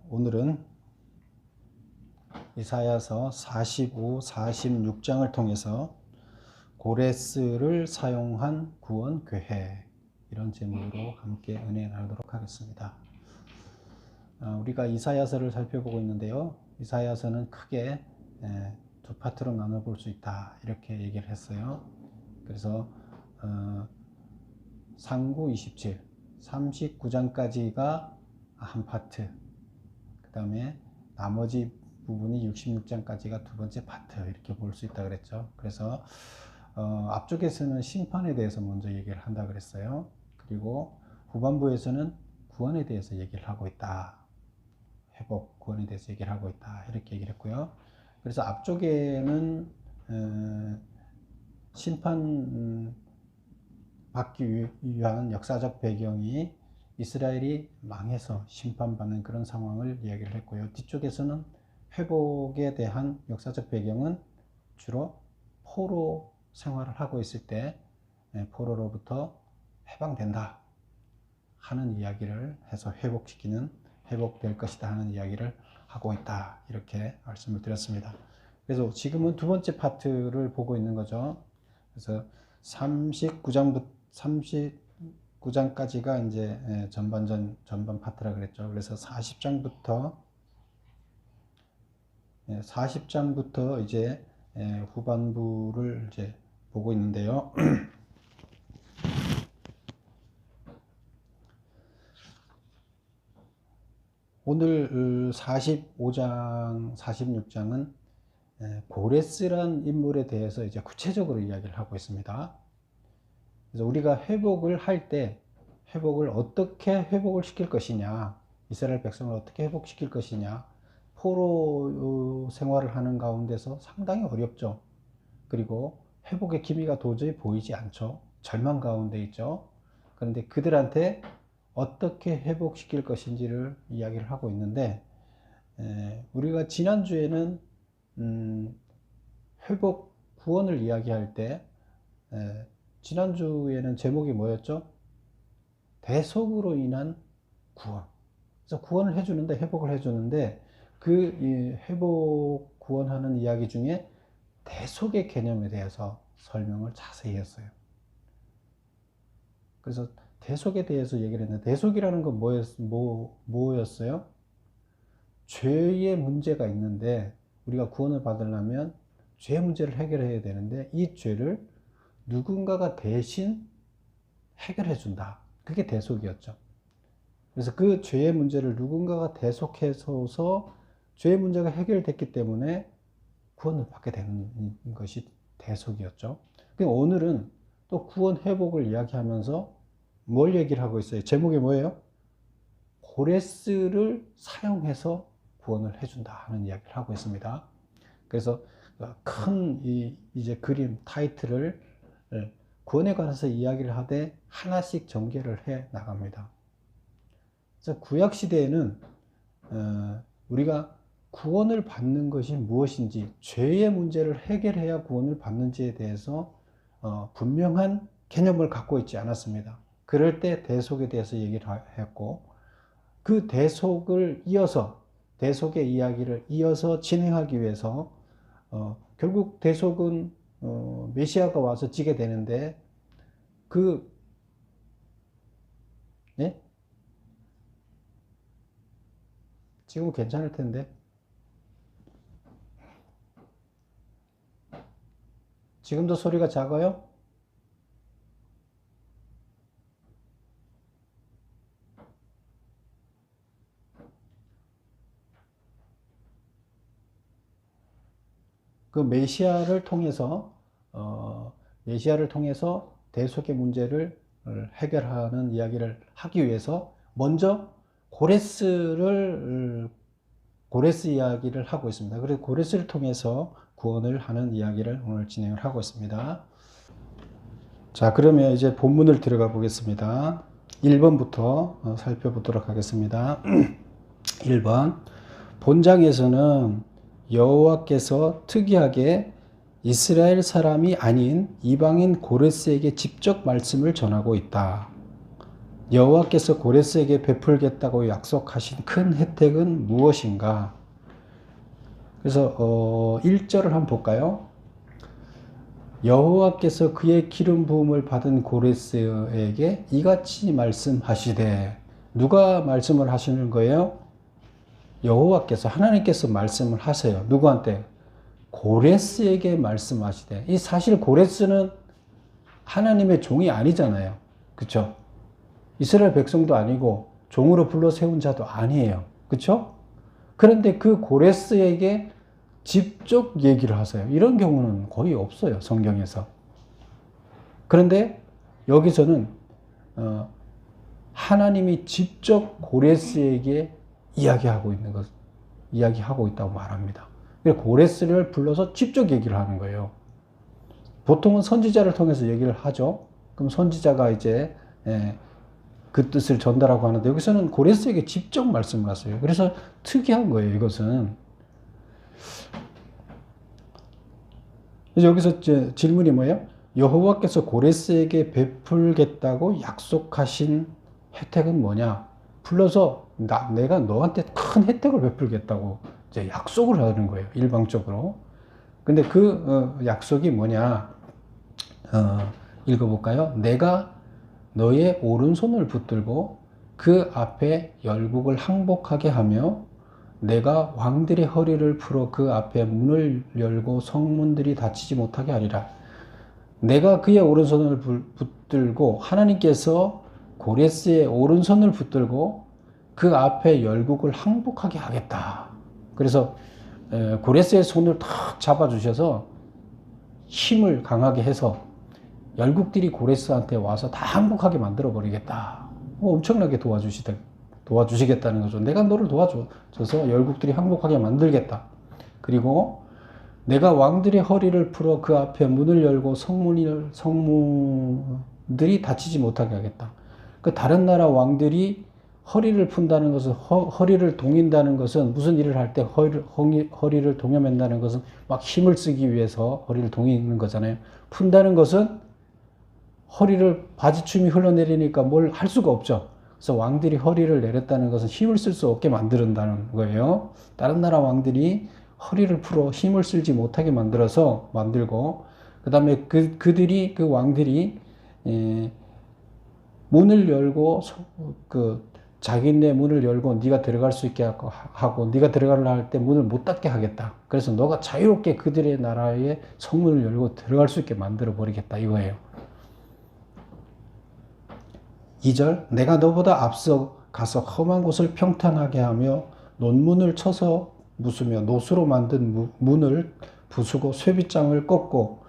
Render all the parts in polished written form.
오늘은 이사야서 45, 46장을 통해서 고레스를 사용한 구원궤회, 이런 제목으로 함께 은혜 나누도록 하겠습니다. 우리가 이사야서를 살펴보고 있는데요. 이사야서는 크게 두 파트로 나눠볼 수 있다, 이렇게 얘기를 했어요. 그래서 상구 27, 39장까지가 한 파트, 그 다음에 나머지 부분이 66장까지가 두 번째 파트, 이렇게 볼 수 있다 그랬죠. 그래서 앞쪽에서는 심판에 대해서 먼저 얘기를 한다 그랬어요. 그리고 후반부에서는 구원에 대해서 얘기를 하고 있다. 회복, 구원에 대해서 얘기를 하고 있다, 이렇게 얘기를 했고요. 그래서 앞쪽에는 심판 받기 위한 역사적 배경이 이스라엘이 망해서 심판받는 그런 상황을 이야기를 했고요. 뒤쪽에서는 회복에 대한 역사적 배경은 주로 포로 생활을 하고 있을 때 포로로부터 해방된다 하는 이야기를 해서 회복될 것이다 하는 이야기를 하고 있다, 이렇게 말씀을 드렸습니다. 그래서 지금은 두 번째 파트를 보고 있는 거죠. 그래서 39장까지가 이제 전반 파트라 그랬죠. 그래서 40장부터 이제 후반부를 이제 보고 있는데요. 오늘 45장, 46장은 고레스란 인물에 대해서 이제 구체적으로 이야기를 하고 있습니다. 그래서 우리가 회복을 할 때 회복을 어떻게 회복을 시킬 것이냐, 이스라엘 백성을 어떻게 회복시킬 것이냐, 포로 생활을 하는 가운데서 상당히 어렵죠. 그리고 회복의 기미가 도저히 보이지 않죠. 절망 가운데 있죠. 그런데 그들한테 어떻게 회복시킬 것인지를 이야기를 하고 있는데, 우리가 지난주에는 회복, 구원을 이야기할 때 지난주에는 제목이 뭐였죠? 대속으로 인한 구원. 그래서 구원을 해주는데, 회복을 해주는데, 그 회복, 구원하는 이야기 중에 대속의 개념에 대해서 설명을 자세히 했어요. 그래서 대속에 대해서 얘기를 했는데, 대속이라는 건 뭐였어요? 죄의 문제가 있는데, 우리가 구원을 받으려면 죄 문제를 해결해야 되는데, 이 죄를 누군가가 대신 해결해 준다. 그게 대속이었죠. 그래서 그 죄의 문제를 누군가가 대속해서 죄의 문제가 해결됐기 때문에 구원을 받게 되는 것이 대속이었죠. 오늘은 또 구원 회복을 이야기하면서 뭘 얘기를 하고 있어요? 제목이 뭐예요? 고레스를 사용해서 구원을 해준다 하는 이야기를 하고 있습니다. 그래서 큰 이제 그림 타이틀을 구원에 관해서 이야기를 하되 하나씩 전개를 해 나갑니다. 그래서 구약 시대에는 우리가 구원을 받는 것이 무엇인지, 죄의 문제를 해결해야 구원을 받는지에 대해서 분명한 개념을 갖고 있지 않았습니다. 그럴 때 대속에 대해서 얘기를 했고, 그 대속의 이야기를 이어서 진행하기 위해서 결국 대속은 메시아가 와서 지게 되는데, 지금은 괜찮을 텐데. 지금도 소리가 작아요? 그 메시아를 통해서 대속의 문제를 해결하는 이야기를 하기 위해서 먼저 고레스 이야기를 하고 있습니다. 그래서 고레스를 통해서 구원을 하는 이야기를 오늘 진행을 하고 있습니다. 자, 그러면 이제 본문을 들어가 보겠습니다. 1번부터 살펴보도록 하겠습니다. 1번, 본장에서는 여호와께서 특이하게 이스라엘 사람이 아닌 이방인 고레스에게 직접 말씀을 전하고 있다. 여호와께서 고레스에게 베풀겠다고 약속하신 큰 혜택은 무엇인가? 그래서 1절을 한번 볼까요? 여호와께서 그의 기름 부음을 받은 고레스에게 이같이 말씀하시되, 누가 말씀을 하시는 거예요? 여호와께서, 하나님께서 말씀을 하세요. 누구한테? 고레스에게 말씀하시되. 이 사실 고레스는 하나님의 종이 아니잖아요. 그렇죠? 이스라엘 백성도 아니고 종으로 불러 세운 자도 아니에요. 그렇죠? 그런데 그 고레스에게 직접 얘기를 하세요. 이런 경우는 거의 없어요, 성경에서. 그런데 여기서는 하나님이 직접 고레스에게 이야기하고 있다고 말합니다. 고레스를 불러서 직접 얘기를 하는 거예요. 보통은 선지자를 통해서 얘기를 하죠. 그럼 선지자가 이제 그 뜻을 전달하고 하는데, 여기서는 고레스에게 직접 말씀을 하세요. 그래서 특이한 거예요, 이것은. 여기서 질문이 뭐예요? 여호와께서 고레스에게 베풀겠다고 약속하신 혜택은 뭐냐? 불러서 내가 너한테 큰 혜택을 베풀겠다고 이제 약속을 하는 거예요, 일방적으로. 근데 그 약속이 뭐냐? 읽어볼까요? 내가 너의 오른손을 붙들고 그 앞에 열국을 항복하게 하며 내가 왕들의 허리를 풀어 그 앞에 문을 열고 성문들이 닫히지 못하게 하리라. 내가 그의 오른손을 붙들고, 하나님께서 고레스의 오른손을 붙들고 그 앞에 열국을 항복하게 하겠다. 그래서 고레스의 손을 탁 잡아주셔서 힘을 강하게 해서 열국들이 고레스한테 와서 다 항복하게 만들어 버리겠다. 엄청나게 도와주시겠다는 거죠. 내가 너를 도와줘서 열국들이 항복하게 만들겠다. 그리고 내가 왕들의 허리를 풀어 그 앞에 문을 열고 성문들이 닫히지 못하게 하겠다. 그 다른 나라 왕들이 허리를 푼다는 것은, 허리를 동인다는 것은, 무슨 일을 할 때 허리를 동여맨다는 것은 막 힘을 쓰기 위해서 허리를 동이는 거잖아요. 푼다는 것은 허리를, 바지춤이 흘러내리니까 뭘 할 수가 없죠. 그래서 왕들이 허리를 내렸다는 것은 힘을 쓸 수 없게 만든다는 거예요. 다른 나라 왕들이 허리를 풀어 힘을 쓸지 못하게 만들고, 그 다음에 그 왕들이 문을 열고, 자기네 문을 열고 네가 들어갈 수 있게 하고 네가 들어가려 할 때 문을 못 닫게 하겠다. 그래서 너가 자유롭게 그들의 나라의 성문을 열고 들어갈 수 있게 만들어 버리겠다, 이거예요. 2절, 내가 너보다 앞서 가서 험한 곳을 평탄하게 하며 논문을 쳐서 부수며 노수로 만든 문을 부수고 쇠빗장을 꺾고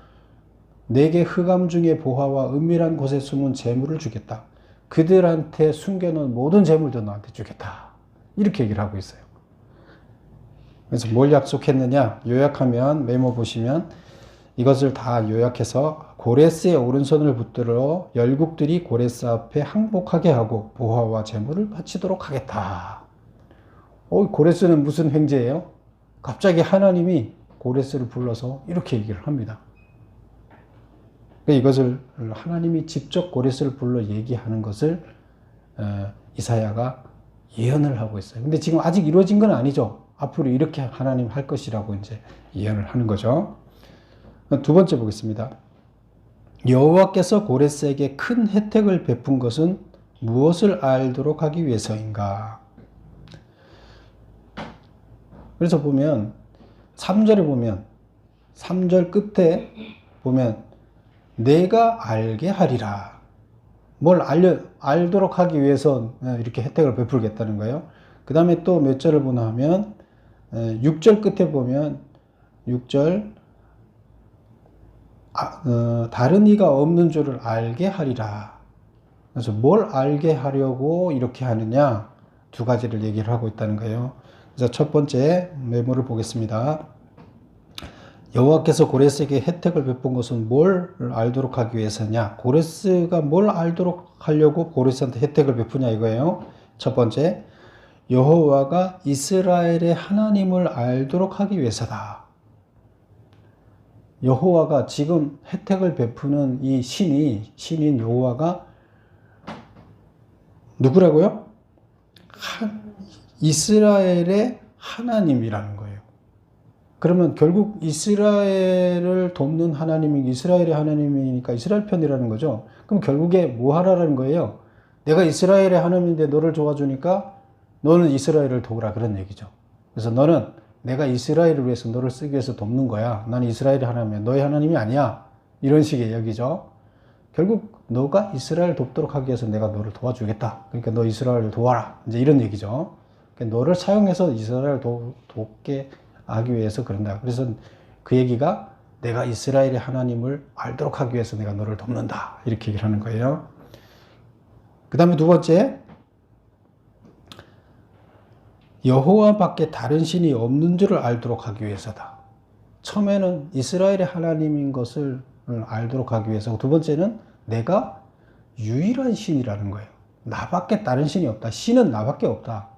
내게 흑암 중에 보화와 은밀한 곳에 숨은 재물을 주겠다. 그들한테 숨겨놓은 모든 재물도 너한테 주겠다. 이렇게 얘기를 하고 있어요. 그래서 뭘 약속했느냐? 요약하면, 메모 보시면 이것을 다 요약해서 고레스의 오른손을 붙들어 열국들이 고레스 앞에 항복하게 하고 보화와 재물을 바치도록 하겠다. 고레스는 무슨 횡재예요? 갑자기 하나님이 고레스를 불러서 이렇게 얘기를 합니다. 이것을 하나님이 직접 고레스를 불러 얘기하는 것을 이사야가 예언을 하고 있어요. 근데 지금 아직 이루어진 건 아니죠. 앞으로 이렇게 하나님 할 것이라고 이제 예언을 하는 거죠. 두 번째 보겠습니다. 여호와께서 고레스에게 큰 혜택을 베푼 것은 무엇을 알도록 하기 위해서인가? 그래서 보면 3절에 보면, 3절 끝에 보면 내가 알게 하리라. 뭘 알도록 하기 위해서 이렇게 혜택을 베풀겠다는 거예요. 그 다음에 또 몇 절을 보나 하면 6절 끝에 보면 6절 다른 이가 없는 줄을 알게 하리라. 그래서 뭘 알게 하려고 이렇게 하느냐, 두 가지를 얘기를 하고 있다는 거예요. 그래서 첫 번째 메모를 보겠습니다. 여호와께서 고레스에게 혜택을 베푼 것은 뭘 알도록 하기 위해서냐? 고레스가 뭘 알도록 하려고 고레스한테 혜택을 베푸냐, 이거예요. 첫 번째, 여호와가 이스라엘의 하나님을 알도록 하기 위해서다. 여호와가 지금 혜택을 베푸는 이 신인 여호와가 누구라고요? 이스라엘의 하나님이라는 거예요. 그러면 결국 이스라엘을 돕는 하나님이 이스라엘의 하나님이니까 이스라엘 편이라는 거죠. 그럼 결국에 뭐 하라는 거예요? 내가 이스라엘의 하나님인데 너를 도와주니까 너는 이스라엘을 도우라 그런 얘기죠. 그래서 너는 내가 이스라엘을 위해서 너를 쓰기 위해서 돕는 거야. 나는 이스라엘의 하나님이야. 너의 하나님이 아니야. 이런 식의 얘기죠. 결국 너가 이스라엘 돕도록 하기 위해서 내가 너를 도와주겠다. 그러니까 너 이스라엘을 도와라. 이제 이런 얘기죠. 그러니까 너를 사용해서 이스라엘을 돕게 하기 위해서 그런다. 그래서 그 얘기가 내가 이스라엘의 하나님을 알도록 하기 위해서 내가 너를 돕는다. 이렇게 얘기를 하는 거예요. 그 다음에 두 번째, 여호와밖에 다른 신이 없는 줄을 알도록 하기 위해서다. 처음에는 이스라엘의 하나님인 것을 알도록 하기 위해서, 두 번째는 내가 유일한 신이라는 거예요. 나밖에 다른 신이 없다. 신은 나밖에 없다.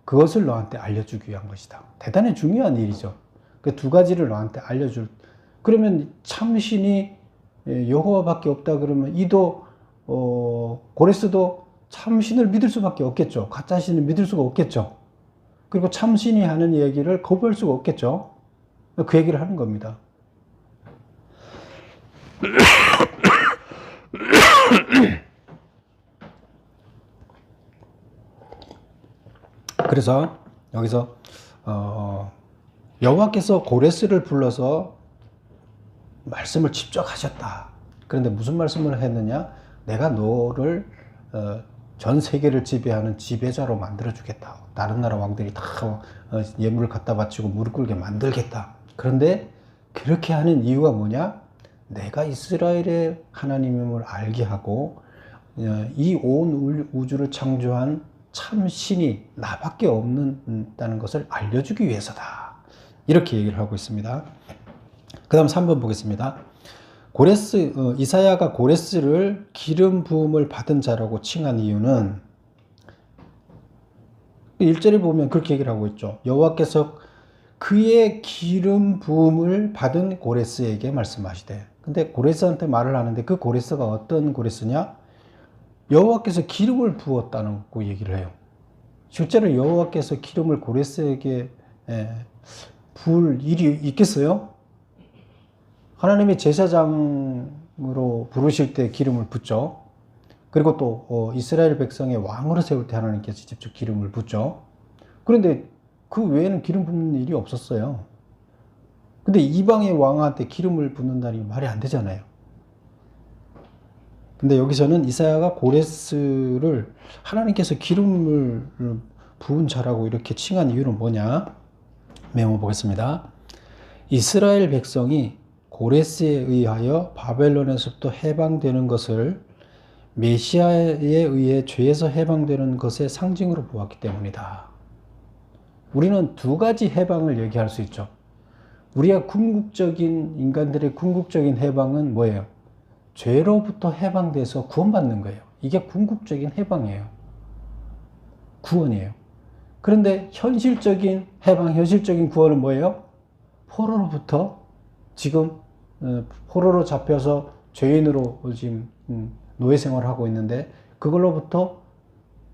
그것을 너한테 알려주기 위한 것이다. 대단히 중요한 일이죠. 그 두 가지를 너한테 알려줄. 그러면 참신이 여호와밖에 없다 그러면 이도 고레스도 참신을 믿을 수밖에 없겠죠. 가짜 신을 믿을 수가 없겠죠. 그리고 참신이 하는 얘기를 거부할 수가 없겠죠. 그 얘기를 하는 겁니다. 그래서 여기서 여호와께서 고레스를 불러서 말씀을 직접 하셨다. 그런데 무슨 말씀을 했느냐? 내가 너를 전 세계를 지배하는 지배자로 만들어 주겠다. 다른 나라 왕들이 다 예물을 갖다 바치고 무릎 꿇게 만들겠다. 그런데 그렇게 하는 이유가 뭐냐? 내가 이스라엘의 하나님임을 알게 하고 이 온 우주를 창조한 참 신이 나밖에 없다는 것을 알려주기 위해서다. 이렇게 얘기를 하고 있습니다. 그 다음 3번 보겠습니다. 이사야가 고레스를 기름 부음을 받은 자라고 칭한 이유는 1절에 보면 그렇게 얘기를 하고 있죠. 여호와께서 그의 기름 부음을 받은 고레스에게 말씀하시되. 근데 고레스한테 말을 하는데 그 고레스가 어떤 고레스냐? 여호와께서 기름을 부었다는 거 얘기를 해요. 실제로 여호와께서 기름을 고레스에게 부을 일이 있겠어요? 하나님의 제사장으로 부르실 때 기름을 붓죠. 그리고 또 이스라엘 백성의 왕으로 세울 때 하나님께서 직접 기름을 붓죠. 그런데 그 외에는 기름 붓는 일이 없었어요. 근데 이방의 왕한테 기름을 붓는다니 말이 안 되잖아요. 근데 여기서는 이사야가 고레스를 하나님께서 기름을 부은 자라고 이렇게 칭한 이유는 뭐냐? 메모 보겠습니다. 이스라엘 백성이 고레스에 의하여 바벨론에서부터 해방되는 것을 메시아에 의해 죄에서 해방되는 것의 상징으로 보았기 때문이다. 우리는 두 가지 해방을 얘기할 수 있죠. 우리가 인간들의 궁극적인 해방은 뭐예요? 죄로부터 해방돼서 구원받는 거예요. 이게 궁극적인 해방이에요. 구원이에요. 그런데 현실적인 해방, 현실적인 구원은 뭐예요? 포로로부터 지금 포로로 잡혀서 죄인으로 지금 노예 생활을 하고 있는데 그걸로부터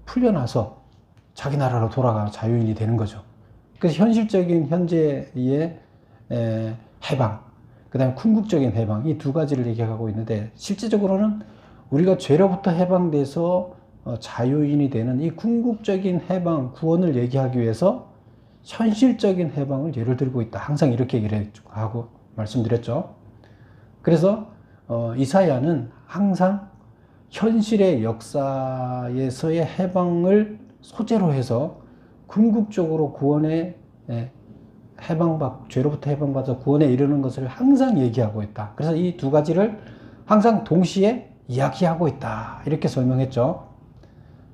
풀려나서 자기 나라로 돌아가 자유인이 되는 거죠. 그래서 현실적인 현재의 해방, 그 다음에 궁극적인 해방, 이 두 가지를 얘기하고 있는데 실제적으로는 우리가 죄로부터 해방돼서 자유인이 되는 이 궁극적인 해방, 구원을 얘기하기 위해서 현실적인 해방을 예를 들고 있다. 항상 이렇게 얘기를 하고 말씀드렸죠. 그래서 이사야는 항상 현실의 역사에서의 해방을 소재로 해서 궁극적으로 구원의 죄로부터 해방받아 구원에 이르는 것을 항상 얘기하고 있다. 그래서 이 두 가지를 항상 동시에 이야기하고 있다. 이렇게 설명했죠.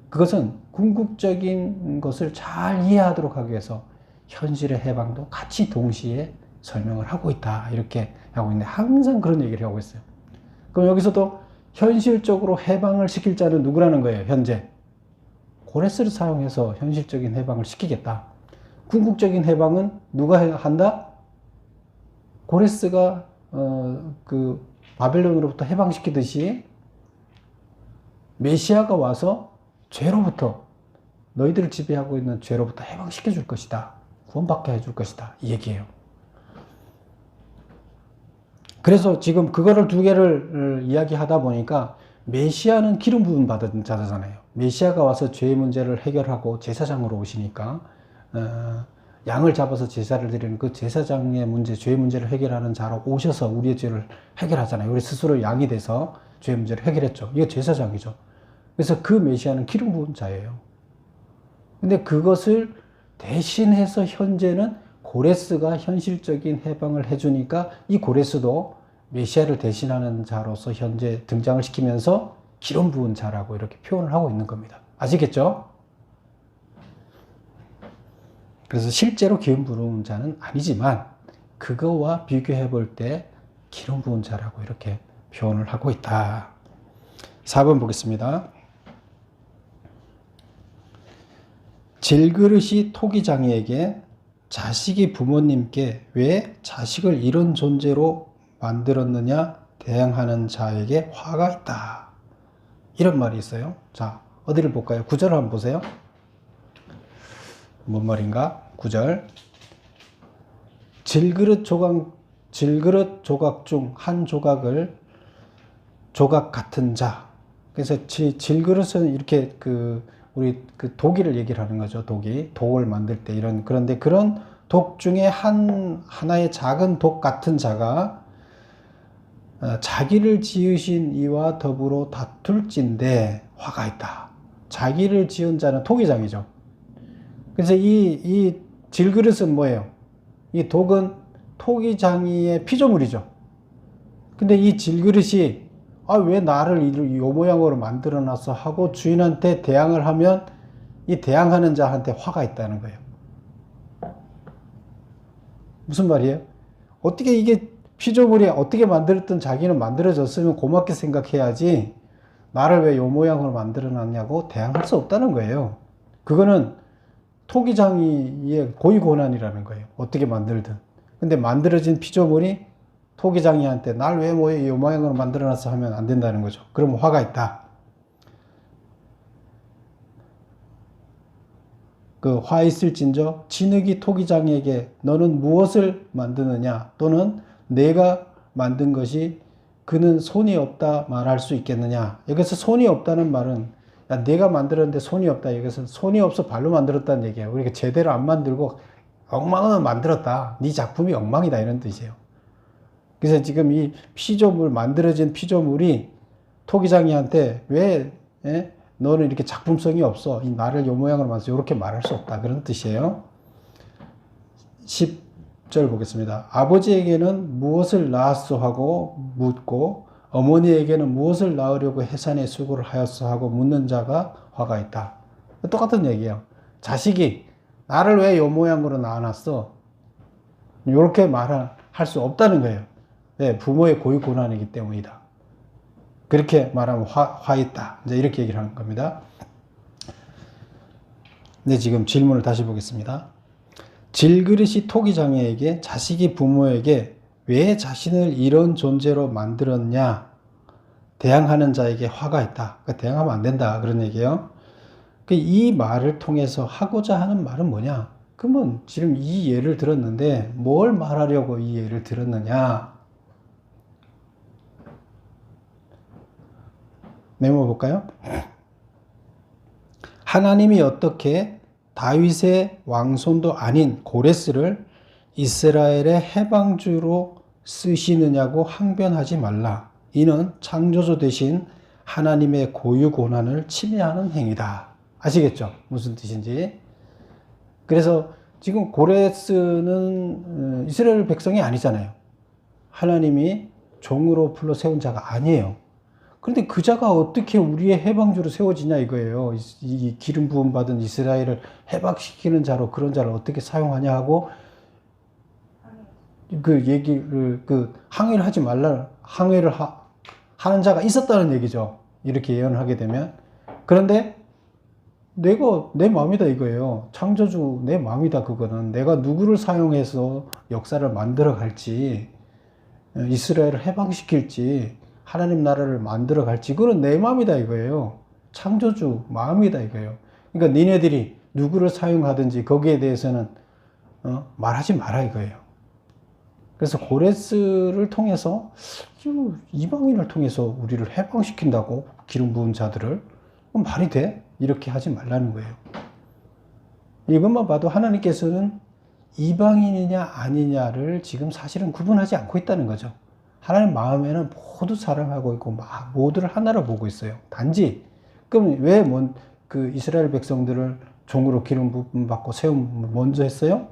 그것은 궁극적인 것을 잘 이해하도록 하기 위해서 현실의 해방도 같이 동시에 설명을 하고 있다. 이렇게 하고 있는데 항상 그런 얘기를 하고 있어요. 그럼 여기서도 현실적으로 해방을 시킬 자는 누구라는 거예요? 현재 고레스를 사용해서 현실적인 해방을 시키겠다. 궁극적인 해방은 누가 한다? 고레스가 그 바벨론으로부터 해방시키듯이 메시아가 와서 죄로부터, 너희들을 지배하고 있는 죄로부터 해방시켜 줄 것이다. 구원받게 해줄 것이다. 이 얘기예요. 그래서 지금 그거를 두 개를 이야기하다 보니까 메시아는 기름 부음 받은 자잖아요. 메시아가 와서 죄의 문제를 해결하고 제사장으로 오시니까 양을 잡아서 제사를 드리는 그 제사장의 문제, 죄의 문제를 해결하는 자로 오셔서 우리의 죄를 해결하잖아요. 우리 스스로 양이 돼서 죄의 문제를 해결했죠. 이게 제사장이죠. 그래서 그 메시아는 기름 부은 자예요. 근데 그것을 대신해서 현재는 고레스가 현실적인 해방을 해주니까 이 고레스도 메시아를 대신하는 자로서 현재 등장을 시키면서 기름 부은 자라고 이렇게 표현을 하고 있는 겁니다. 아시겠죠? 그래서 실제로 기름 부은 자는 아니지만 그거와 비교해 볼 때 기름 부은 자라고 이렇게 표현을 하고 있다. 4번 보겠습니다. 질그릇이 토기장이에게 자식이 부모님께 왜 자식을 이런 존재로 만들었느냐 대항하는 자에게 화가 있다. 이런 말이 있어요. 자, 어디를 볼까요? 9절 한번 보세요. 뭔 말인가? 9절. 질그릇 조각 중 한 조각을 조각 같은 자. 그래서 질그릇은 이렇게 우리 도기를 얘기를 하는 거죠. 독을 만들 때 그런데 그런 독 중에 하나의 작은 독 같은 자가 자기를 지으신 이와 더불어 다툴진대 화가 있다. 자기를 지은 자는 토기장이죠. 그래서 이 질그릇은 뭐예요? 이 독은 토기장이의 피조물이죠. 근데 이 질그릇이 왜 나를 요 모양으로 만들어 놨어 하고 주인한테 대항을 하면 이 대항하는 자한테 화가 있다는 거예요. 무슨 말이에요? 어떻게 이게 피조물이 어떻게 만들었든 자기는 만들어졌으면 고맙게 생각해야지 나를 왜 요 모양으로 만들어 놨냐고 대항할 수 없다는 거예요. 그거는 토기장이의 고유 고난이라는 거예요. 어떻게 만들든. 근데 만들어진 피조물이 토기장이한테 날 왜 이 모양으로 만들어놨어 하면 안 된다는 거죠. 그러면 화가 있다. 그 화 있을진저 진흙이 토기장에게 너는 무엇을 만드느냐 또는 내가 만든 것이 그는 손이 없다 말할 수 있겠느냐. 여기서 손이 없다는 말은 내가 만들었는데 손이 없다. 여기서 손이 없어 발로 만들었다는 얘기예요. 그러니까 제대로 안 만들고 엉망은 만들었다. 네 작품이 엉망이다 이런 뜻이에요. 그래서 지금 이 만들어진 피조물이 토기장이한테 왜 너는 이렇게 작품성이 없어? 나를 요 모양으로 만들어서 이렇게 말할 수 없다. 그런 뜻이에요. 10절 보겠습니다. 아버지에게는 무엇을 낳았소 하고 묻고 어머니에게는 무엇을 낳으려고 해산의 수고를 하였소 하고 묻는 자가 화가 있다. 똑같은 얘기예요. 자식이 나를 왜 요 모양으로 낳아놨어? 이렇게 말할 수 없다는 거예요. 네, 부모의 고유 고난이기 때문이다. 그렇게 말하면 화 있다. 이제 이렇게 얘기를 하는 겁니다. 네, 지금 질문을 다시 보겠습니다. 질그릇이 토기장애에게 자식이 부모에게 왜 자신을 이런 존재로 만들었냐 대항하는 자에게 화가 있다. 그러니까 대항하면 안 된다. 그런 얘기예요. 이 말을 통해서 하고자 하는 말은 뭐냐? 그러면 지금 이 예를 들었는데 뭘 말하려고 이 예를 들었느냐? 메모 볼까요? 하나님이 어떻게 다윗의 왕손도 아닌 고레스를 이스라엘의 해방주로 쓰시느냐고 항변하지 말라. 이는 창조주 대신 하나님의 고유 권한을 침해하는 행위다. 아시겠죠? 무슨 뜻인지. 그래서 지금 고레스는 이스라엘 백성이 아니잖아요. 하나님이 종으로 불러 세운 자가 아니에요. 그런데 그 자가 어떻게 우리의 해방주로 세워지냐 이거예요. 이 기름 부음 받은 이스라엘을 해방시키는 자로 그런 자를 어떻게 사용하냐 하고 항의를 하지 말라, 하는 자가 있었다는 얘기죠. 이렇게 예언을 하게 되면. 그런데 내 마음이다 이거예요. 창조주 내 마음이다 그거는. 내가 누구를 사용해서 역사를 만들어 갈지, 이스라엘을 해방시킬지, 하나님 나라를 만들어 갈지, 그건 내 마음이다 이거예요. 창조주 마음이다 이거예요. 그러니까 니네들이 누구를 사용하든지 거기에 대해서는 말하지 마라 이거예요. 그래서 고레스를 통해서 이방인을 통해서 우리를 해방시킨다고 기름 부은 자들을 말이 돼? 이렇게 하지 말라는 거예요. 이것만 봐도 하나님께서는 이방인이냐 아니냐를 지금 사실은 구분하지 않고 있다는 거죠. 하나님 마음에는 모두 사랑하고 있고 모두를 하나로 보고 있어요. 단지 그럼 왜 그 이스라엘 백성들을 종으로 기름 부음 받고 세움 먼저 했어요?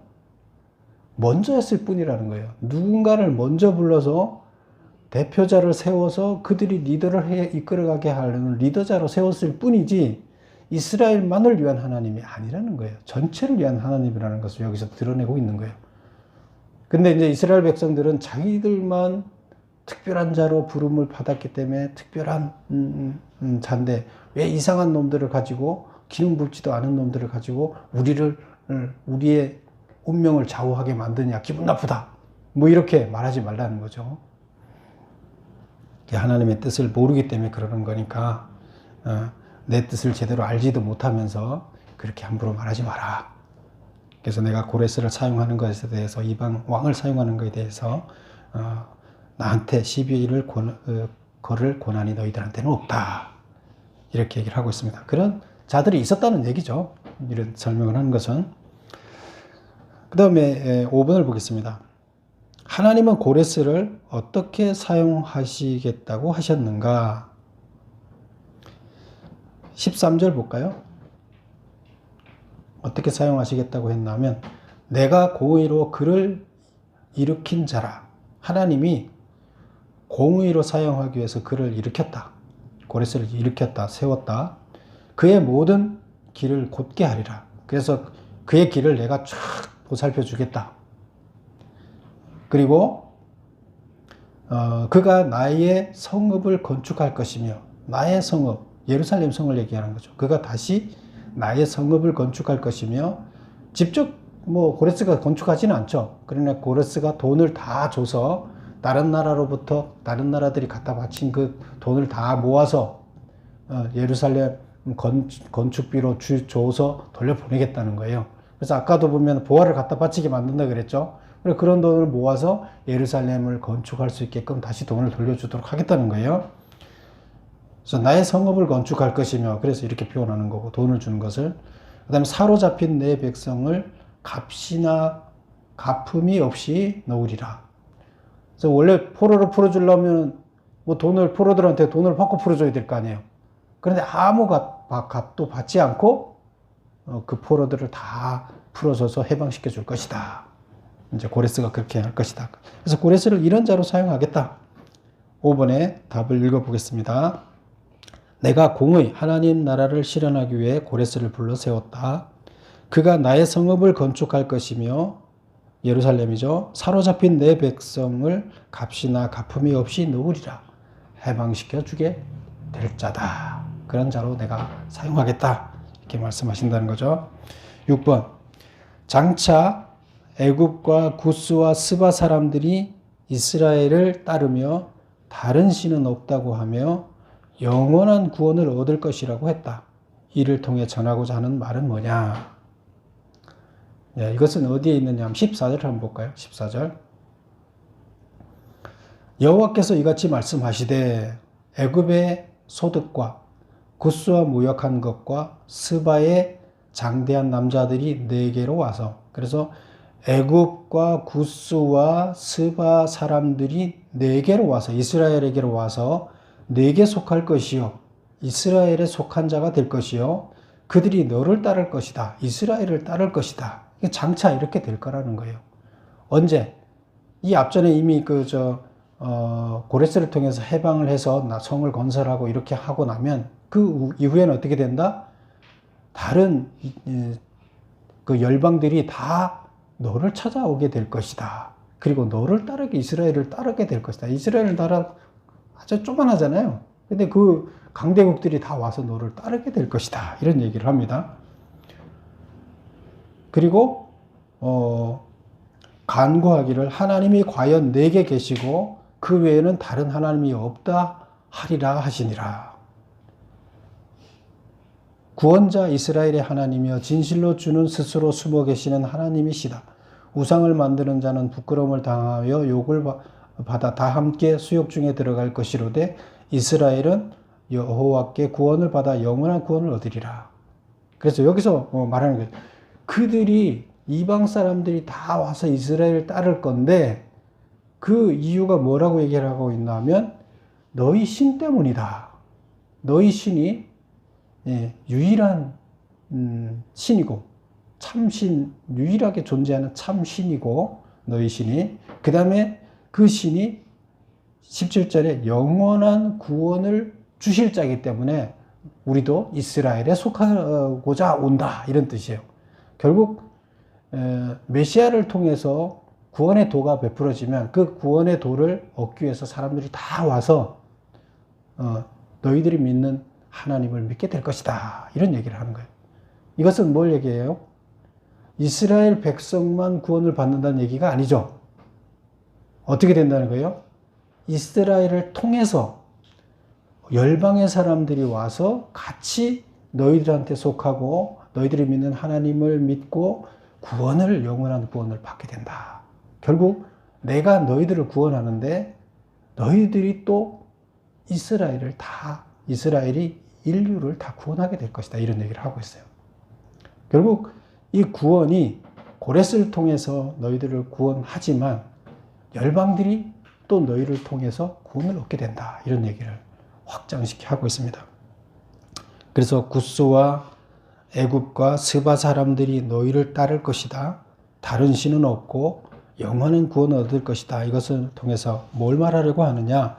먼저 했을 뿐이라는 거예요. 누군가를 먼저 불러서 대표자를 세워서 그들이 리더를 이끌어가게 하려는 리더자로 세웠을 뿐이지 이스라엘만을 위한 하나님이 아니라는 거예요. 전체를 위한 하나님이라는 것을 여기서 드러내고 있는 거예요. 근데 이제 이스라엘 백성들은 자기들만 특별한 자로 부름을 받았기 때문에 특별한 자인데 왜 이상한 놈들을 가지고 기름 붓지도 않은 놈들을 가지고 우리의 운명을 좌우하게 만드냐, 기분 나쁘다, 뭐 이렇게 말하지 말라는 거죠. 하나님의 뜻을 모르기 때문에 그러는 거니까 내 뜻을 제대로 알지도 못하면서 그렇게 함부로 말하지 마라. 그래서 내가 고레스를 사용하는 것에 대해서, 이방 왕을 사용하는 것에 대해서 나한테 시비를 걸을 권한이 너희들한테는 없다, 이렇게 얘기를 하고 있습니다. 그런 자들이 있었다는 얘기죠. 이런 설명을 하는 것은. 그 다음에 5번을 보겠습니다. 하나님은 고레스를 어떻게 사용하시겠다고 하셨는가? 13절 볼까요? 어떻게 사용하시겠다고 했냐면, 내가 공의로 그를 일으킨 자라. 하나님이 공의로 사용하기 위해서 그를 일으켰다. 고레스를 일으켰다, 세웠다. 그의 모든 길을 곧게 하리라. 그래서 그의 길을 내가 쫙 보살펴 주겠다. 그리고 그가 나의 성읍을 건축할 것이며, 나의 성읍, 예루살렘 성을 얘기하는 거죠. 그가 다시 나의 성읍을 건축할 것이며, 직접 고레스가 건축하지는 않죠. 그러나 고레스가 돈을 다 줘서 다른 나라로부터 다른 나라들이 갖다 바친 그 돈을 다 모아서 예루살렘 건축비로 줘서 돌려보내겠다는 거예요. 그래서 아까도 보면 보화를 갖다 바치게 만든다 그랬죠. 그런 돈을 모아서 예루살렘을 건축할 수 있게끔 다시 돈을 돌려주도록 하겠다는 거예요. 그래서 나의 성읍을 건축할 것이며, 그래서 이렇게 표현하는 거고, 돈을 주는 것을. 그 다음에 사로잡힌 내 백성을 값이나 갚음이 없이 놓으리라. 그래서 원래 포로로 풀어주려면 포로들한테 돈을 받고 풀어줘야 될 거 아니에요. 그런데 아무 값도 받지 않고 그 포로들을 다 풀어줘서 해방시켜 줄 것이다. 이제 고레스가 그렇게 할 것이다. 그래서 고레스를 이런 자로 사용하겠다. 5번에 답을 읽어보겠습니다. 내가 공의 하나님 나라를 실현하기 위해 고레스를 불러 세웠다. 그가 나의 성읍을 건축할 것이며, 예루살렘이죠. 사로잡힌 내 백성을 값이나 갚음이 없이 놓으리라. 해방시켜 주게 될 자다. 그런 자로 내가 사용하겠다. 이렇게 말씀하신다는 거죠. 6번. 장차 애굽과 구스와 스바 사람들이 이스라엘을 따르며 다른 신은 없다고 하며 영원한 구원을 얻을 것이라고 했다. 이를 통해 전하고자 하는 말은 뭐냐? 이것은 어디에 있느냐 하면 14절 한번 볼까요? 14절. 여호와께서 이같이 말씀하시되 애굽의 소득과 구스와 무역한 것과 스바의 장대한 남자들이 내게로 와서, 그래서 애굽과 구스와 스바 사람들이 내게로 와서, 이스라엘에게로 와서 내게 속할 것이요 이스라엘에 속한 자가 될 것이요 그들이 너를 따를 것이다. 이스라엘을 따를 것이다. 장차 이렇게 될 거라는 거예요. 언제? 이 앞전에 이미 고레스를 통해서 해방을 해서 성을 건설하고 이렇게 하고 나면 그 이후에는 어떻게 된다? 다른 그 열방들이 다 너를 찾아오게 될 것이다. 그리고 너를 따르게, 이스라엘을 따르게 될 것이다. 이스라엘 나라 아주 조그만하잖아요. 근데 그 강대국들이 다 와서 너를 따르게 될 것이다. 이런 얘기를 합니다. 그리고 간구하기를 하나님이 과연 내게 계시고 그 외에는 다른 하나님이 없다 하리라 하시니라. 구원자 이스라엘의 하나님이여 진실로 주는 스스로 숨어 계시는 하나님이시다. 우상을 만드는 자는 부끄러움을 당하여 욕을 받아 다 함께 수욕 중에 들어갈 것이로되 이스라엘은 여호와께 구원을 받아 영원한 구원을 얻으리라. 그래서 여기서 말하는 거예요. 그들이 이방 사람들이 다 와서 이스라엘을 따를 건데 그 이유가 뭐라고 얘기를 하고 있나 하면 너희 신 때문이다. 너희 신이 유일한 신이고 참신, 유일하게 존재하는 참신이고 너희 신이, 그 다음에 그 신이 17절에 영원한 구원을 주실 자이기 때문에 우리도 이스라엘에 속하고자 온다, 이런 뜻이에요. 결국 메시아를 통해서 구원의 도가 베풀어지면 그 구원의 도를 얻기 위해서 사람들이 다 와서 너희들이 믿는 하나님을 믿게 될 것이다, 이런 얘기를 하는 거예요. 이것은 뭘 얘기해요? 이스라엘 백성만 구원을 받는다는 얘기가 아니죠. 어떻게 된다는 거예요? 이스라엘을 통해서 열방의 사람들이 와서 같이 너희들한테 속하고 너희들이 믿는 하나님을 믿고 영원한 구원을 받게 된다. 결국 내가 너희들을 구원하는데 너희들이 또 이스라엘이 인류를 다 구원하게 될 것이다, 이런 얘기를 하고 있어요. 결국 이 구원이 고레스를 통해서 너희들을 구원하지만 열방들이 또 너희를 통해서 구원을 얻게 된다, 이런 얘기를 확장시켜 하고 있습니다. 그래서 구스와 애굽과 스바 사람들이 너희를 따를 것이다. 다른 신은 없고 영원한 구원을 얻을 것이다. 이것을 통해서 뭘 말하려고 하느냐?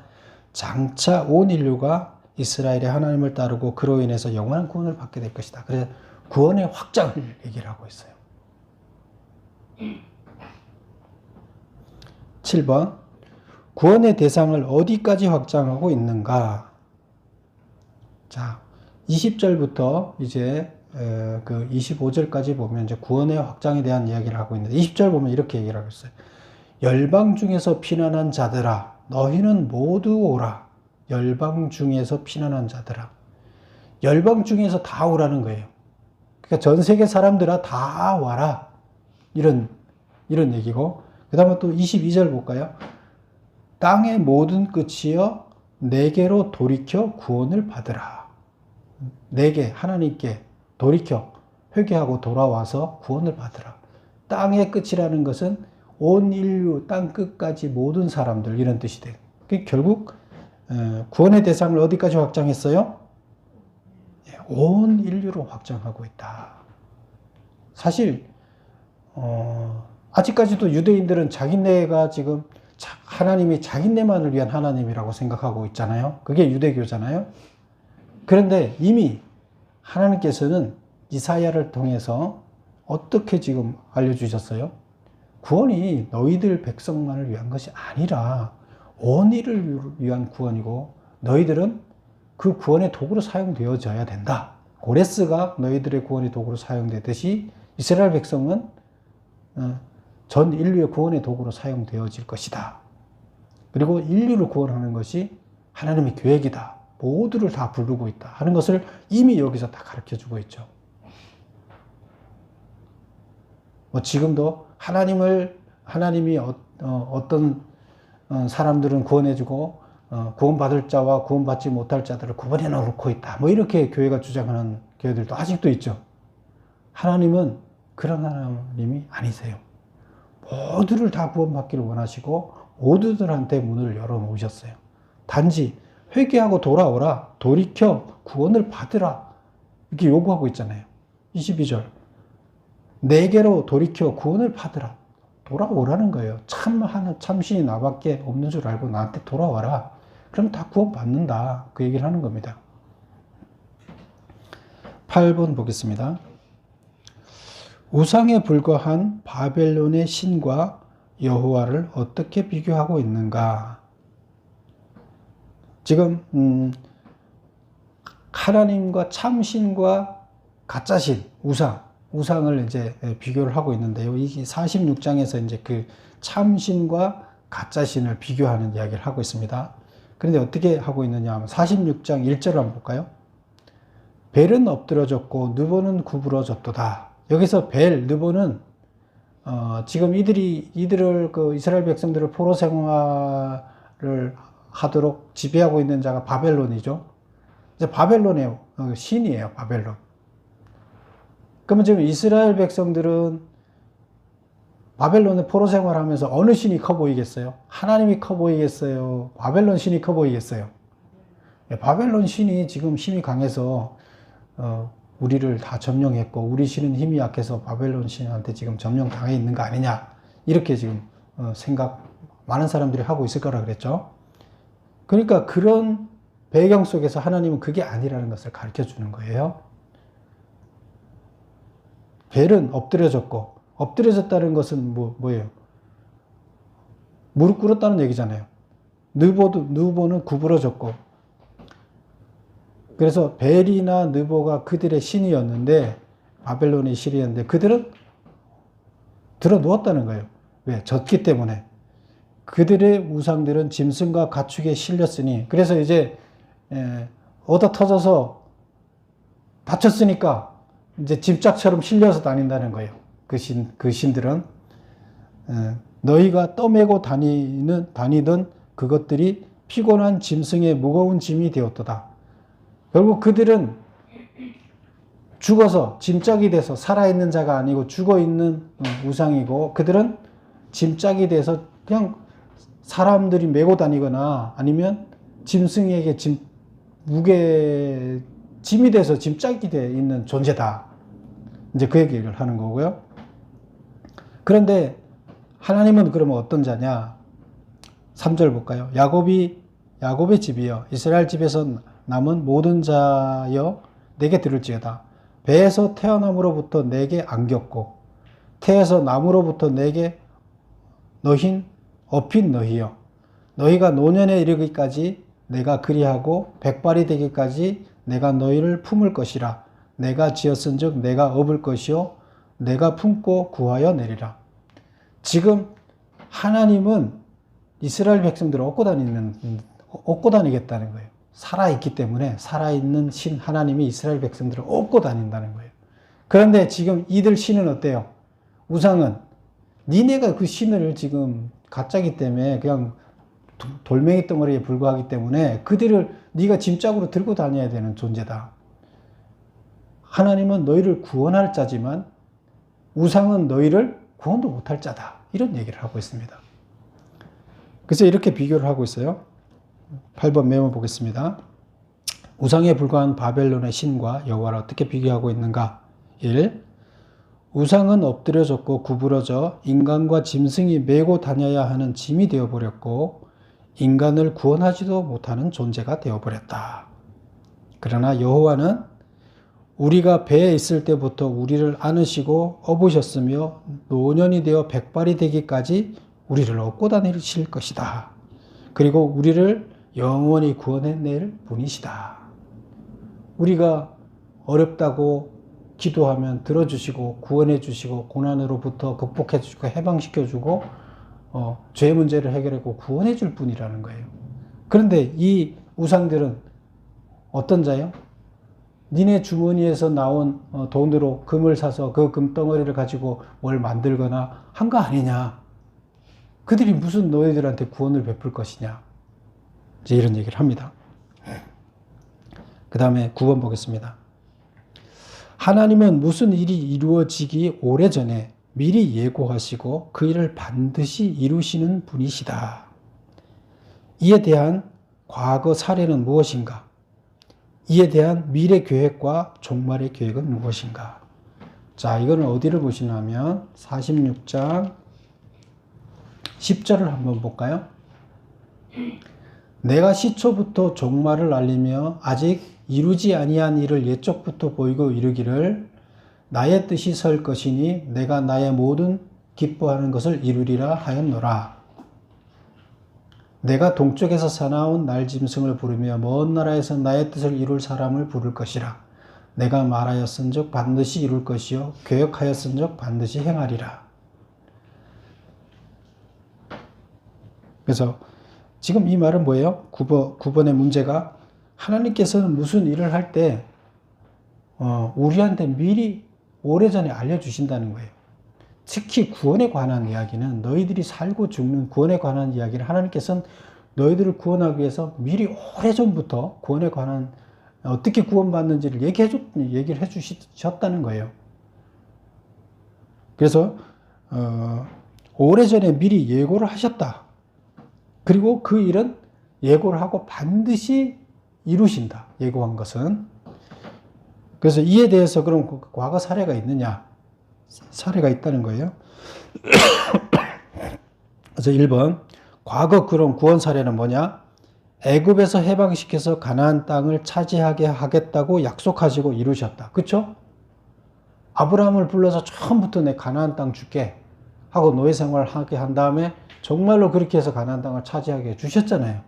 장차 온 인류가 이스라엘의 하나님을 따르고 그로 인해서 영원한 구원을 받게 될 것이다. 그래서 구원의 확장을 얘기를 하고 있어요. 7번, 구원의 대상을 어디까지 확장하고 있는가? 자, 20절부터 이제 그 25절까지 보면 이제 구원의 확장에 대한 이야기를 하고 있는데 20절 보면 이렇게 얘기를 하고 있어요. 열방 중에서 피난한 자들아, 너희는 모두 오라. 열방 중에서 피난한 자들아. 열방 중에서 다 오라는 거예요. 그러니까 전 세계 사람들아 다 와라. 이런 얘기고, 그 다음에 또 22절 볼까요? 땅의 모든 끝이여 내게로 돌이켜 구원을 받으라. 내게, 하나님께 돌이켜 회개하고 돌아와서 구원을 받으라. 땅의 끝이라는 것은 온 인류, 땅 끝까지 모든 사람들, 이런 뜻이 돼요. 결국 구원의 대상을 어디까지 확장했어요? 온 인류로 확장하고 있다. 사실 아직까지도 유대인들은 자기네가 지금 하나님이 자기네만을 위한 하나님이라고 생각하고 있잖아요. 그게 유대교잖아요. 그런데 이미 하나님께서는 이사야를 통해서 어떻게 지금 알려주셨어요? 구원이 너희들 백성만을 위한 것이 아니라 온 인류를 위한 구원이고 너희들은 그 구원의 도구로 사용되어져야 된다. 고레스가 너희들의 구원의 도구로 사용되듯이 이스라엘 백성은 전 인류의 구원의 도구로 사용되어질 것이다. 그리고 인류를 구원하는 것이 하나님의 계획이다. 모두를 다 부르고 있다 하는 것을 이미 여기서 다 가르쳐주고 있죠. 지금도 하나님이 어떤 사람들은 구원해주고 구원받을 자와 구원받지 못할 자들을 구분해 놓고 있다. 이렇게 교회가 주장하는 교회들도 아직도 있죠. 하나님은 그런 하나님이 아니세요. 모두를 다 구원받기를 원하시고 모두들한테 문을 열어놓으셨어요. 단지 회개하고 돌아오라, 돌이켜 구원을 받으라, 이렇게 요구하고 있잖아요. 22절, 내게로 돌이켜 구원을 받으라, 돌아오라는 거예요. 참신이 나밖에 없는 줄 알고 나한테 돌아와라. 그럼 다 구원 받는다, 그 얘기를 하는 겁니다. 8번 보겠습니다. 우상에 불과한 바벨론의 신과 여호와를 어떻게 비교하고 있는가? 지금 하나님과 참신과 가짜신, 우상을 이제 비교를 하고 있는데요. 이 46장에서 이제 그 참신과 가짜신을 비교하는 이야기를 하고 있습니다. 그런데 어떻게 하고 있느냐 하면 46장 1절을 한번 볼까요? 벨은 엎드려졌고 느보는 구부러졌도다. 여기서 벨, 느보는 지금 이들을 그 이스라엘 백성들을 포로 생활을 하도록 지배하고 있는 자가 바벨론이죠. 이제 바벨론의 신이에요, 바벨론. 그러면 지금 이스라엘 백성들은 바벨론의 포로 생활하면서 어느 신이 커 보이겠어요? 하나님이 커 보이겠어요? 바벨론 신이 커 보이겠어요? 바벨론 신이 지금 힘이 강해서 우리를 다 점령했고 우리 신은 힘이 약해서 바벨론 신한테 지금 점령당해 있는 거 아니냐, 이렇게 지금 생각 많은 사람들이 하고 있을 거라 그랬죠. 그러니까 그런 배경 속에서 하나님은 그게 아니라는 것을 가르쳐 주는 거예요. 벨은 엎드려졌고, 엎드려졌다는 것은 뭐예요? 무릎 꿇었다는 얘기잖아요. 느보는 구부러졌고, 그래서 벨이나 느보가 그들의 신이었는데, 바벨론의 신이었는데 그들은 들어 누웠다는 거예요. 왜? 졌기 때문에. 그들의 우상들은 짐승과 가축에 실렸으니, 그래서 이제 얻어 터져서 다쳤으니까 이제 짐짝처럼 실려서 다닌다는 거예요. 그 신들은 너희가 떠매고 다니던 그것들이 피곤한 짐승의 무거운 짐이 되었도다. 결국 그들은 죽어서 짐짝이 돼서 살아있는 자가 아니고 죽어있는 우상이고, 그들은 짐짝이 돼서 그냥 사람들이 메고 다니거나 아니면 짐승에게 짐이 돼서 짐짝이 돼 있는 존재다. 이제 그 얘기를 하는 거고요. 그런데 하나님은 그러면 어떤 자냐? 3절 볼까요? 야곱의 집이여, 이스라엘 집에서 남은 모든 자여 내게 들을지어다. 배에서 태어남으로부터 내게 안겼고 태에서 남으로부터 내게 업힌 너희여, 너희가 노년에 이르기까지 내가 그리하고 백발이 되기까지 내가 너희를 품을 것이라. 내가 지었은즉 내가 업을 것이요 내가 품고 구하여 내리라. 지금 하나님은 이스라엘 백성들을 업고 다니겠다는 거예요. 살아있기 때문에 살아있는 신 하나님이 이스라엘 백성들을 업고 다닌다는 거예요. 그런데 지금 이들 신은 어때요? 우상은 니네가 그 신을 지금 가짜기 때문에 그냥 돌멩이 덩어리에 불과하기 때문에 그들을 네가 짐짝으로 들고 다녀야 되는 존재다. 하나님은 너희를 구원할 자지만 우상은 너희를 구원도 못할 자다. 이런 얘기를 하고 있습니다. 그래서 이렇게 비교를 하고 있어요. 8번 메모 보겠습니다. 우상에 불과한 바벨론의 신과 여호와를 어떻게 비교하고 있는가? 1. 우상은 엎드려졌고 구부러져 인간과 짐승이 메고 다녀야 하는 짐이 되어버렸고 인간을 구원하지도 못하는 존재가 되어버렸다. 그러나 여호와는 우리가 배에 있을 때부터 우리를 안으시고 업으셨으며 노년이 되어 백발이 되기까지 우리를 업고 다니실 것이다. 그리고 우리를 영원히 구원해낼 분이시다. 우리가 어렵다고 기도하면 들어주시고 구원해주시고 고난으로부터 극복해주시고 해방시켜주고 죄 문제를 해결하고 구원해줄 분이라는 거예요. 그런데 이 우상들은 어떤 자요? 니네 주머니에서 나온 돈으로 금을 사서 그 금덩어리를 가지고 뭘 만들거나 한 거 아니냐. 그들이 무슨 너희들한테 구원을 베풀 것이냐. 이제 이런 얘기를 합니다. 그 다음에 9번 보겠습니다. 하나님은 무슨 일이 이루어지기 오래전에 미리 예고하시고 그 일을 반드시 이루시는 분이시다. 이에 대한 과거 사례는 무엇인가? 이에 대한 미래 계획과 종말의 계획은 무엇인가? 자, 이거는 어디를 보시냐면 46장 10절을 한번 볼까요? 내가 시초부터 종말을 알리며 아직 이루지 아니한 일을 옛적부터 보이고 이르기를 나의 뜻이 설 것이니 내가 나의 모든 기뻐하는 것을 이루리라 하였노라. 내가 동쪽에서 사나운 날짐승을 부르며 먼 나라에서 나의 뜻을 이룰 사람을 부를 것이라. 내가 말하였은즉 반드시 이룰 것이요 계획하였은즉 반드시 행하리라. 그래서 지금 이 말은 뭐예요? 9번의 문제가 하나님께서는 무슨 일을 할 때 우리한테 미리 오래전에 알려주신다는 거예요. 특히 구원에 관한 이야기는, 너희들이 살고 죽는 구원에 관한 이야기를 하나님께서는 너희들을 구원하기 위해서 미리 오래전부터 구원에 관한 어떻게 구원받는지를 얘기를 해주셨다는 거예요. 그래서 오래전에 미리 예고를 하셨다. 그리고 그 일은 예고를 하고 반드시 이루신다. 예고한 것은. 그래서 이에 대해서 그럼 과거 사례가 있느냐? 사례가 있다는 거예요. 그래서 1번, 과거 그런 구원 사례는 뭐냐? 애굽에서 해방시켜서 가나안 땅을 차지하게 하겠다고 약속하시고 이루셨다. 그렇죠? 아브라함을 불러서 처음부터 내 가나안 땅 줄게 하고 노예 생활을 하게 한 다음에 정말로 그렇게 해서 가나안 땅을 차지하게 해주셨잖아요.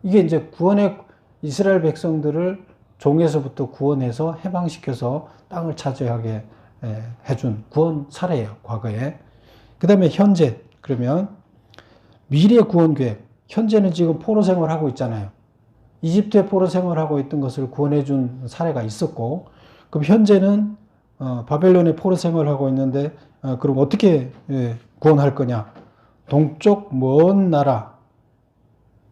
이게 이제 구원의 이스라엘 백성들을 종에서부터 구원해서 해방시켜서 땅을 차지하게 해준 구원 사례예요, 과거에. 그 다음에 현재, 그러면 미래 구원 계획. 현재는 지금 포로 생활하고 있잖아요. 이집트에 포로 생활하고 있던 것을 구원해준 사례가 있었고, 그럼 현재는 바벨론에 포로 생활하고 있는데, 그럼 어떻게 구원할 거냐? 동쪽 먼 나라,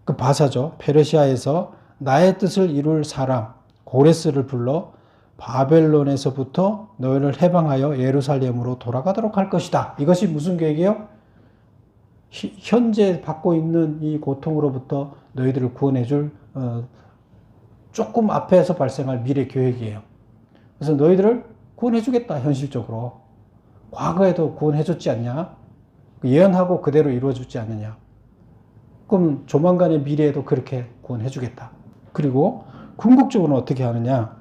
그 바사죠. 페르시아에서 나의 뜻을 이룰 사람 고레스를 불러 바벨론에서부터 너희를 해방하여 예루살렘으로 돌아가도록 할 것이다. 이것이 무슨 계획이에요? 현재 받고 있는 이 고통으로부터 너희들을 구원해 줄 조금 앞에서 발생할 미래 계획이에요. 그래서 너희들을 구원해 주겠다. 현실적으로. 과거에도 구원해 줬지 않냐? 예언하고 그대로 이루어 주지 않느냐? 그럼 조만간의 미래에도 그렇게 구원해 주겠다. 그리고 궁극적으로는 어떻게 하느냐?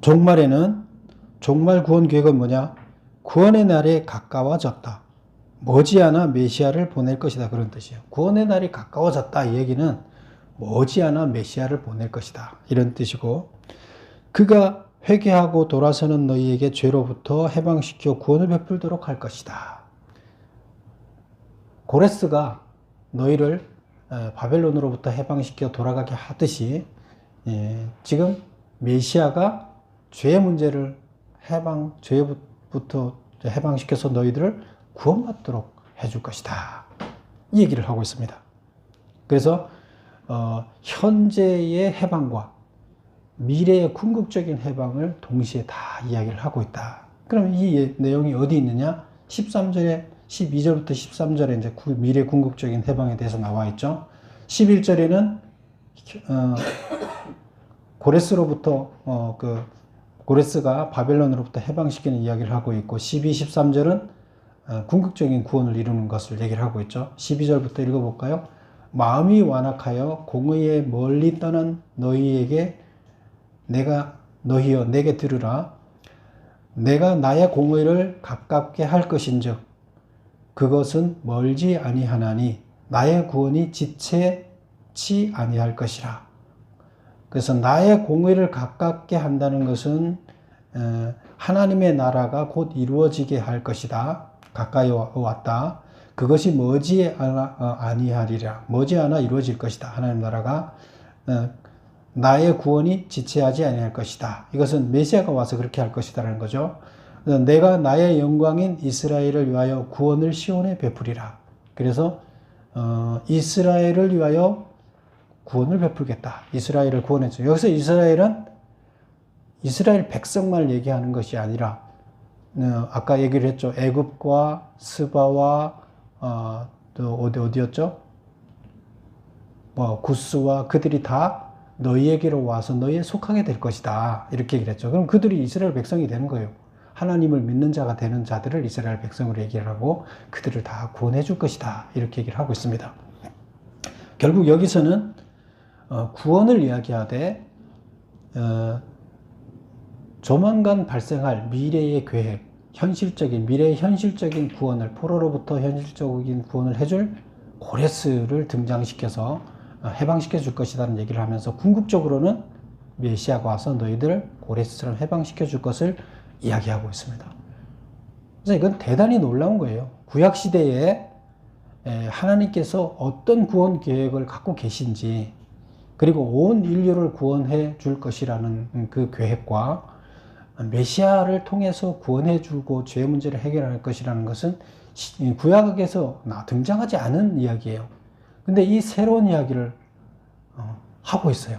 종말에는, 종말 구원 계획은 뭐냐? 구원의 날이 가까워졌다. 머지않아 메시아를 보낼 것이다. 그런 뜻이에요. 구원의 날이 가까워졌다. 이 얘기는 머지않아 메시아를 보낼 것이다. 이런 뜻이고, 그가 회개하고 돌아서는 너희에게 죄로부터 해방시켜 구원을 베풀도록 할 것이다. 고레스가 너희를 바벨론으로부터 해방시켜 돌아가게 하듯이 지금 메시아가 죄의 문제를 죄부터 해방시켜서 너희들을 구원받도록 해줄 것이다. 이 얘기를 하고 있습니다. 그래서 현재의 해방과 미래의 궁극적인 해방을 동시에 다 이야기를 하고 있다. 그럼 이 내용이 어디 있느냐? 13절에 12절부터 13절에 이제 미래 궁극적인 해방에 대해서 나와 있죠. 11절에는 고레스로부터 고레스가 바벨론으로부터 해방시키는 이야기를 하고 있고, 12, 13절은 궁극적인 구원을 이루는 것을 얘기를 하고 있죠. 12절부터 읽어볼까요? 마음이 완악하여 공의에 멀리 떠난 너희에게 너희여 내게 들으라. 내가 나의 공의를 가깝게 할 것인즉 그것은 멀지 아니하나니 나의 구원이 지체치 아니할 것이라. 그래서 나의 공의를 가깝게 한다는 것은 하나님의 나라가 곧 이루어지게 할 것이다. 가까이 왔다. 그것이 머지않아 아니하리라. 머지않아 이루어질 것이다. 하나님 나라가 나의 구원이 지체하지 아니할 것이다. 이것은 메시아가 와서 그렇게 할 것이다라는 거죠. 내가 나의 영광인 이스라엘을 위하여 구원을 시온에 베푸리라. 그래서 이스라엘을 위하여 구원을 베풀겠다. 이스라엘을 구원했죠. 여기서 이스라엘은 이스라엘 백성만 얘기하는 것이 아니라 아까 얘기를 했죠. 애굽과 스바와 또 어디였죠? 구스와 그들이 다 너희에게로 와서 너희에 속하게 될 것이다. 이렇게 얘기를 했죠. 그럼 그들이 이스라엘 백성이 되는 거예요. 하나님을 믿는 자가 되는 자들을 이스라엘 백성으로 얘기를 하고 그들을 다 구원해 줄 것이다. 이렇게 얘기를 하고 있습니다. 결국 여기서는 구원을 이야기하되 조만간 발생할 미래의 계획, 미래의 현실적인 구원을, 포로로부터 현실적인 구원을 해줄 고레스를 등장시켜서 해방시켜 줄 것이라는 얘기를 하면서 궁극적으로는 메시아가 와서 너희들을 고레스처럼 해방시켜 줄 것을 이야기하고 있습니다. 그래서 이건 대단히 놀라운 거예요. 구약시대에 하나님께서 어떤 구원 계획을 갖고 계신지, 그리고 온 인류를 구원해 줄 것이라는 그 계획과 메시아를 통해서 구원해 주고 죄 문제를 해결할 것이라는 것은 구약에서 등장하지 않은 이야기예요. 근데 이 새로운 이야기를 하고 있어요.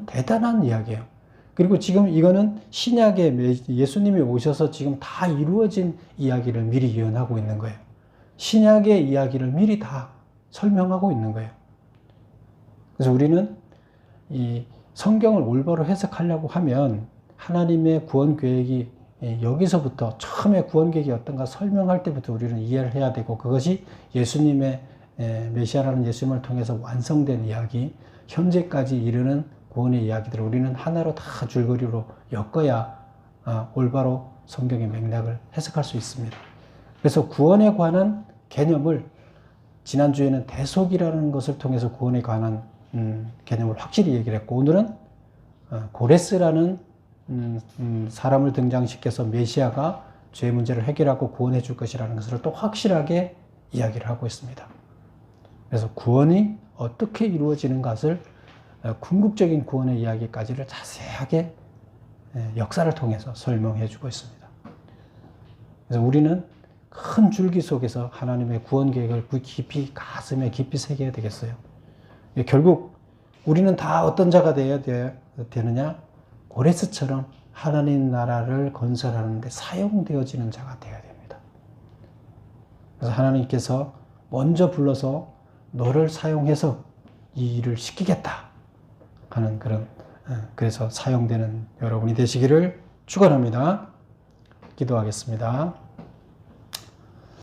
대단한 이야기예요. 그리고 지금 이거는 신약에 예수님이 오셔서 지금 다 이루어진 이야기를 미리 예언하고 있는 거예요. 신약의 이야기를 미리 다 설명하고 있는 거예요. 그래서 우리는 이 성경을 올바로 해석하려고 하면 하나님의 구원 계획이 여기서부터 처음에 구원 계획이 어떤가 설명할 때부터 우리는 이해를 해야 되고, 그것이 예수님의 메시아라는 예수님을 통해서 완성된 이야기, 현재까지 이르는 구원의 이야기들을 우리는 하나로 다 줄거리로 엮어야 올바로 성경의 맥락을 해석할 수 있습니다. 그래서 구원에 관한 개념을 지난주에는 대속이라는 것을 통해서 구원에 관한 개념을 확실히 얘기를 했고, 오늘은 고레스라는 사람을 등장시켜서 메시아가 죄 문제를 해결하고 구원해 줄 것이라는 것을 또 확실하게 이야기를 하고 있습니다. 그래서 구원이 어떻게 이루어지는 것을 궁극적인 구원의 이야기까지를 자세하게 역사를 통해서 설명해 주고 있습니다. 그래서 우리는 큰 줄기 속에서 하나님의 구원 계획을 깊이 가슴에 깊이 새겨야 되겠어요. 결국 우리는 다 어떤 자가 되느냐? 고레스처럼 하나님 나라를 건설하는 데 사용되어지는 자가 되어야 됩니다. 그래서 하나님께서 먼저 불러서 너를 사용해서 이 일을 시키겠다 하는 그래서 사용되는 여러분이 되시기를 축원합니다. 기도하겠습니다.